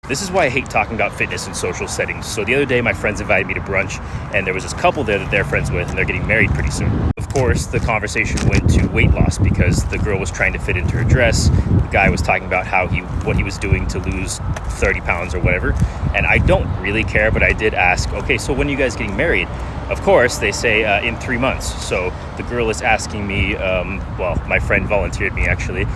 This is why I hate talking about fitness in social settings. So the other day, my friends invited me to brunch, and there was this couple there that they're friends with, and they're getting married pretty soon. Of course, the conversation went to weight loss because the girl was trying to fit into her dress. The guy was talking about what he was doing to lose 30 pounds or whatever. And I don't really care, but I did ask, okay, so when are you guys getting married? Of course, they say in 3 months. So the girl is asking me, my friend volunteered me actually.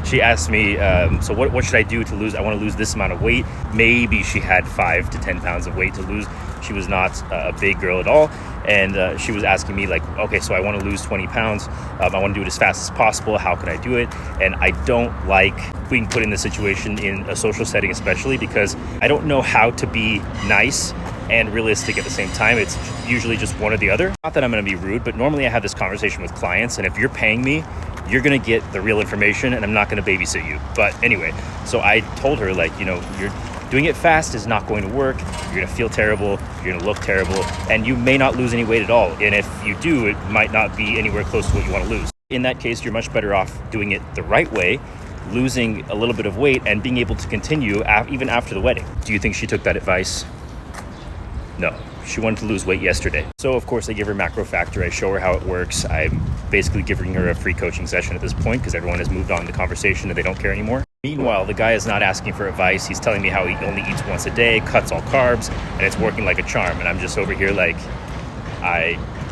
She asked me, so what should I do to lose? I want to lose this amount of weight. Maybe she had 5 to 10 pounds of weight to lose. She was not a big girl at all. And she was asking me like, okay, so I want to lose 20 pounds. I want to do it as fast as possible. How can I do it? And I don't like being put in this situation in a social setting, especially because I don't know how to be nice and realistic at the same time. It's usually just one or the other. Not that I'm going to be rude, but normally I have this conversation with clients, and if you're paying me, you're going to get the real information, and I'm not going to babysit you. But anyway, so I told her, like, you're doing it fast is not going to work. You're going to feel terrible. You're going to look terrible, and you may not lose any weight at all. And if you do, it might not be anywhere close to what you want to lose. In that case, you're much better off doing it the right way, losing a little bit of weight and being able to continue even after the wedding. Do you think she took that advice? No, she wanted to lose weight yesterday. So of course I give her macro factor. I show her how it works. I'm basically giving her a free coaching session at this point because everyone has moved on the conversation and they don't care anymore. Meanwhile, the guy is not asking for advice. He's telling me how he only eats once a day, cuts all carbs, and it's working like a charm. And I'm just over here like,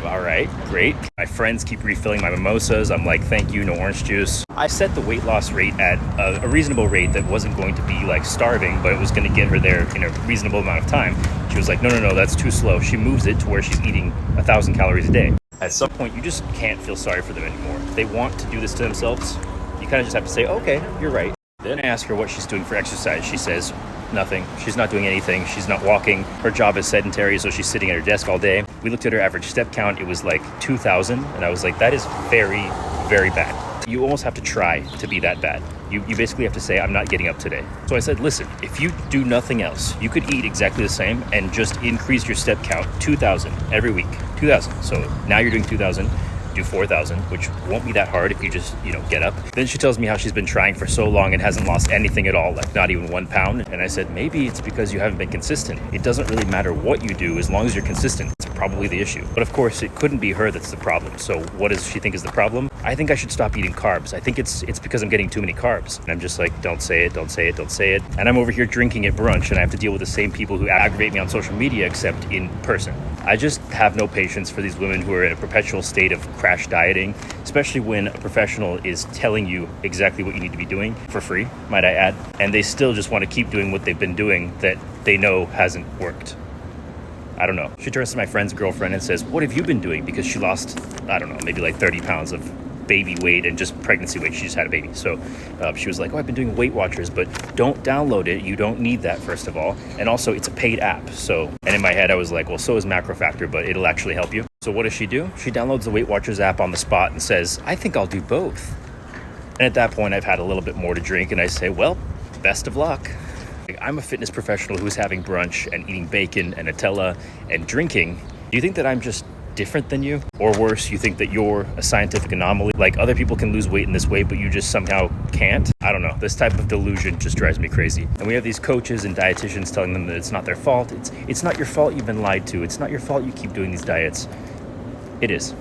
all right, great. My friends keep refilling my mimosas. I'm like, thank you, no orange juice. I set the weight loss rate at a reasonable rate that wasn't going to be like starving, but it was going to get her there in a reasonable amount of time. She was like, no, that's too slow. She moves it to where she's eating 1,000 calories a day. At some point, you just can't feel sorry for them anymore. If they want to do this to themselves, you kind of just have to say, okay, you're right. Then I ask her what she's doing for exercise. She says, nothing. She's not doing anything. She's not walking. Her job is sedentary, so she's sitting at her desk all day. We looked at her average step count. It was like 2,000. And I was like, that is very, very bad. You almost have to try to be that bad. You basically have to say, I'm not getting up today. So I said, listen, if you do nothing else, you could eat exactly the same and just increase your step count 2,000 every week. 2,000. So now you're doing 2,000. Do 4,000, which won't be that hard if you just, get up. Then she tells me how she's been trying for so long and hasn't lost anything at all, like not even 1 pound. And I said, maybe it's because you haven't been consistent. It doesn't really matter what you do as long as you're consistent. It's probably the issue. But of course, it couldn't be her that's the problem. So what does she think is the problem? I think I should stop eating carbs. I think it's because I'm getting too many carbs. And I'm just like, don't say it. And I'm over here drinking at brunch, and I have to deal with the same people who aggravate me on social media, except in person. I just have no patience for these women who are in a perpetual state of crash dieting, especially when a professional is telling you exactly what you need to be doing for free, might I add, and they still just want to keep doing what they've been doing that they know hasn't worked. I don't know. She turns to my friend's girlfriend and says, what have you been doing? Because she lost, I don't know, maybe like 30 pounds of baby weight and just pregnancy weight. She just had a baby. So she was like, I've been doing Weight Watchers, but don't download it. You don't need that, first of all. And also, it's a paid app. And in my head, I was like, well, so is Macro Factor, but it'll actually help you. So what does she do? She downloads the Weight Watchers app on the spot and says, I think I'll do both. And at that point, I've had a little bit more to drink, and I say, well, best of luck. I'm a fitness professional who's having brunch and eating bacon and Nutella and drinking. Do you think that I'm just different than you? Or worse, you think that you're a scientific anomaly? Like other people can lose weight in this way, but you just somehow can't? I don't know. This type of delusion just drives me crazy. And we have these coaches and dietitians telling them that it's not their fault. It's not your fault you've been lied to. It's not your fault you keep doing these diets. It is.